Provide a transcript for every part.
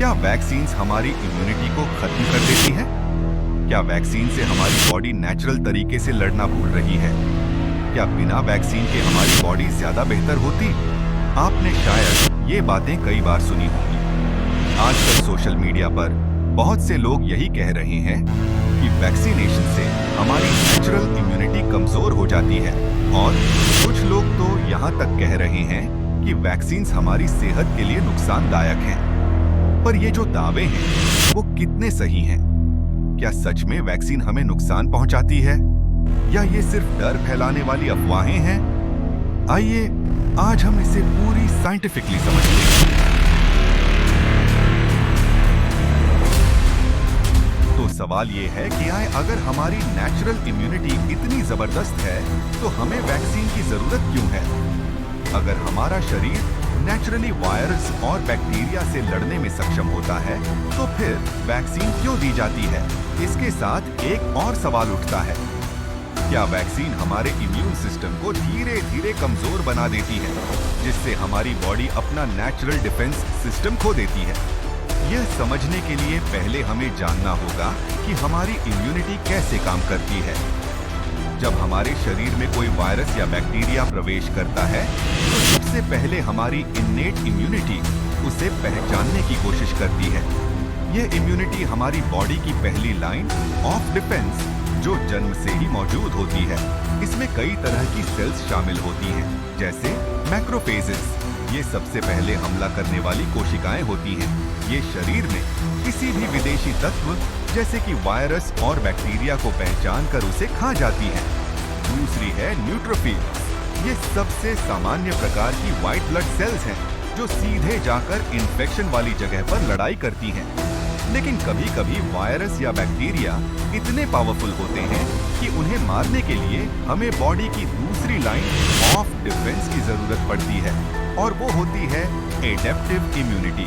क्या वैक्सीन हमारी इम्यूनिटी को खत्म कर देती है? क्या वैक्सीन से हमारी बॉडी नेचुरल तरीके से लड़ना भूल रही है? क्या बिना वैक्सीन के हमारी बॉडी ज्यादा बेहतर होती? आपने शायद ये बातें कई बार सुनी होंगी। आजकल सोशल मीडिया पर बहुत से लोग यही कह रहे हैं कि वैक्सीनेशन से हमारी नेचुरल इम्यूनिटी कमजोर हो जाती है, और कुछ लोग तो यहाँ तक कह रहे हैं कि वैक्सीन हमारी सेहत के लिए नुकसानदायक हैं। पर ये जो दावे हैं वो कितने सही हैं? क्या सच में वैक्सीन हमें नुकसान पहुंचाती है, या ये सिर्फ डर फैलाने वाली अफवाहें हैं? आइए आज हम इसे पूरी साइंटिफिकली समझते हैं। तो सवाल ये है कि अगर हमारी नेचुरल इम्यूनिटी इतनी जबरदस्त है तो हमें वैक्सीन की जरूरत क्यों है? अगर हमारा शरीर नेचुरली वायरस और बैक्टीरिया से लड़ने में सक्षम होता है तो फिर वैक्सीन क्यों दी जाती है? इसके साथ एक और सवाल उठता है, क्या वैक्सीन हमारे इम्यून सिस्टम को धीरे धीरे कमजोर बना देती है, जिससे हमारी बॉडी अपना नेचुरल डिफेंस सिस्टम खो देती है? यह समझने के लिए पहले हमें जानना होगा कि हमारी इम्यूनिटी कैसे काम करती है। जब हमारे शरीर में कोई वायरस या बैक्टीरिया प्रवेश करता है तो सबसे पहले हमारी इन्नेट इम्यूनिटी उसे पहचानने की कोशिश करती है। यह इम्यूनिटी हमारी बॉडी की पहली लाइन ऑफ डिफेंस जो जन्म से ही मौजूद होती है। इसमें कई तरह की सेल्स शामिल होती हैं, जैसे मैक्रोफेजेस। ये सबसे पहले हमला करने वाली कोशिकाएं होती हैं। ये शरीर में किसी भी विदेशी तत्व जैसे कि वायरस और बैक्टीरिया को पहचान कर उसे खा जाती हैं। दूसरी है न्यूट्रोफिल्स। ये सबसे सामान्य प्रकार की व्हाइट ब्लड सेल्स हैं जो सीधे जाकर इन्फेक्शन वाली जगह पर लड़ाई करती हैं। लेकिन कभी कभी वायरस या बैक्टीरिया इतने पावरफुल होते हैं कि उन्हें मारने के लिए हमें बॉडी की दूसरी लाइन ऑफ डिफेंस की जरूरत पड़ती है, और वो होती है एडेप्टिव इम्यूनिटी।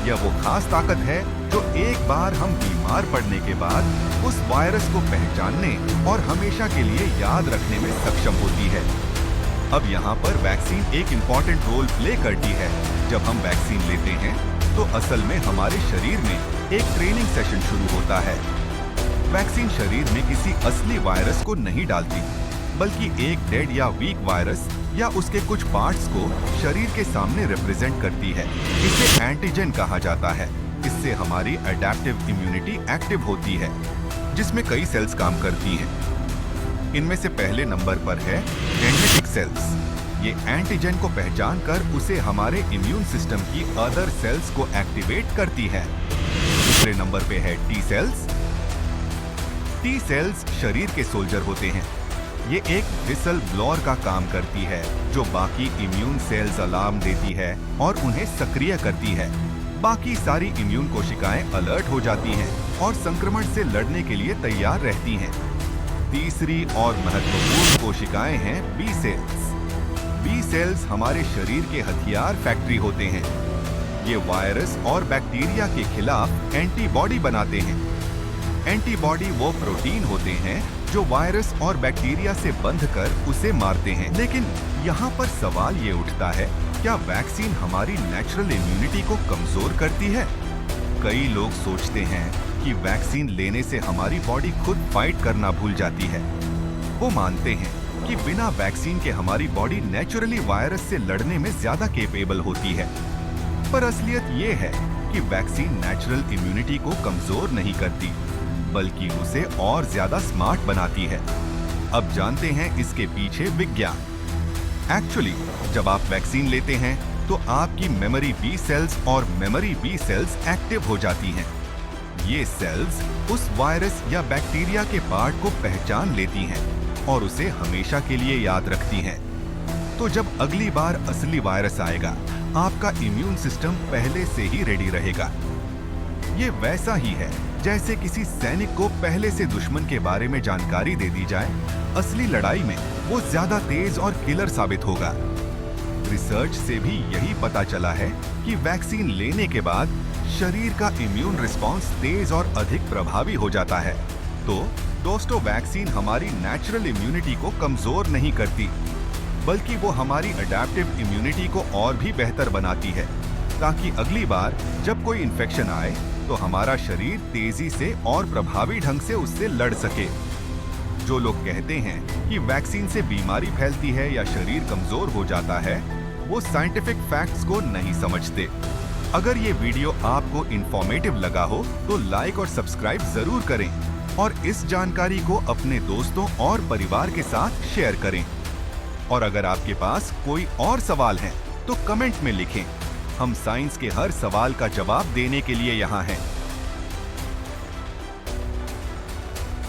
यह वो खास ताकत है जो एक बार हम बीमार पड़ने के बाद उस वायरस को पहचानने और हमेशा के लिए याद रखने में सक्षम होती है। अब यहाँ पर वैक्सीन एक इम्पॉर्टेंट रोल प्ले करती है। जब हम वैक्सीन लेते हैं तो असल में हमारे शरीर में एक ट्रेनिंग सेशन शुरू होता है। वैक्सीन शरीर में किसी असली वायरस को नहीं डालती, बल्कि एक डेड या वीक वायरस या उसके कुछ पार्ट्स को शरीर के सामने रिप्रेजेंट करती है। इसे एंटीजन कहा जाता है। इससे हमारी एडेप्टिव इम्यूनिटी एक्टिव होती है, जिसमें कई सेल्स काम करती हैं। इनमें से पहले नंबर पर है डेंड्रिटिक सेल्स। ये एंटीजन को पहचान कर उसे हमारे इम्यून सिस्टम की अदर सेल्स को एक्टिवेट करती है। दूसरे नंबर पे है टी सेल्स। टी सेल्स शरीर के सोल्जर होते हैं। ये एक विसल ब्लोअर का काम करती है जो बाकी इम्यून सेल्स अलार्म देती है और उन्हें सक्रिय करती है। बाकी सारी इम्यून कोशिकाएं अलर्ट हो जाती हैं और संक्रमण से लड़ने के लिए तैयार रहती हैं। तीसरी और महत्वपूर्ण कोशिकाएं हैं बी सेल्स। बी सेल्स हमारे शरीर के हथियार फैक्ट्री होते हैं। ये वायरस और बैक्टीरिया के खिलाफ एंटीबॉडी बनाते हैं। एंटीबॉडी वो प्रोटीन होते हैं जो वायरस और बैक्टीरिया से बंध कर उसे मारते हैं। लेकिन यहाँ पर सवाल ये उठता है, क्या वैक्सीन हमारी नेचुरल इम्यूनिटी को कमजोर करती है? कई लोग सोचते हैं कि वैक्सीन लेने से हमारी बॉडी खुद फाइट करना भूल जाती है। वो मानते हैं कि बिना वैक्सीन के हमारी बॉडी नेचुरली वायरस से लड़ने में ज्यादा केपेबल होती है। पर असलियत ये है कि वैक्सीन नेचुरल इम्यूनिटी को कमजोर नहीं करती, बल्कि उसे और ज्यादा स्मार्ट बनाती है। अब जानते हैं इसके पीछे विज्ञान। एक्चुअली जब आप वैक्सीन लेते हैं तो आपकी मेमोरी बी सेल्स और मेमोरी बी सेल्स एक्टिव हो जाती हैं। ये सेल्स उस वायरस या बैक्टीरिया के पार्ट को पहचान लेती हैं और उसे हमेशा के लिए याद रखती हैं। तो जब अगली बार असली वायरस आएगा, आपका इम्यून सिस्टम पहले से ही रेडी रहेगा। ये वैसा ही है जैसे किसी सैनिक को पहले से दुश्मन के बारे में जानकारी दे दी जाए। असली लड़ाई में वो ज्यादा तेज और किलर साबित होगा। रिसर्च से भी यही पता चला है कि वैक्सीन लेने के बाद शरीर का इम्यून रिस्पॉन्स तेज और अधिक प्रभावी हो जाता है। तो दोस्तों, वैक्सीन हमारी नेचुरल इम्यूनिटी को कमजोर नहीं करती, बल्कि वो हमारी अडैप्टिव इम्यूनिटी को और भी बेहतर बनाती है। ताकि अगली बार जब कोई इन्फेक्शन आए तो हमारा शरीर तेजी से और प्रभावी ढंग से उससे लड़ सके। जो लोग कहते हैं कि वैक्सीन से बीमारी फैलती है या शरीर कमजोर हो जाता है, वो साइंटिफिक फैक्ट्स को नहीं समझते। अगर ये वीडियो आपको इंफॉर्मेटिव लगा हो तो लाइक और सब्सक्राइब जरूर करें और इस जानकारी को अपने दोस्तों और परिवार के साथ शेयर करें। और अगर आपके पास कोई और सवाल है तो कमेंट में लिखें। हम साइंस के हर सवाल का जवाब देने के लिए यहाँ हैं।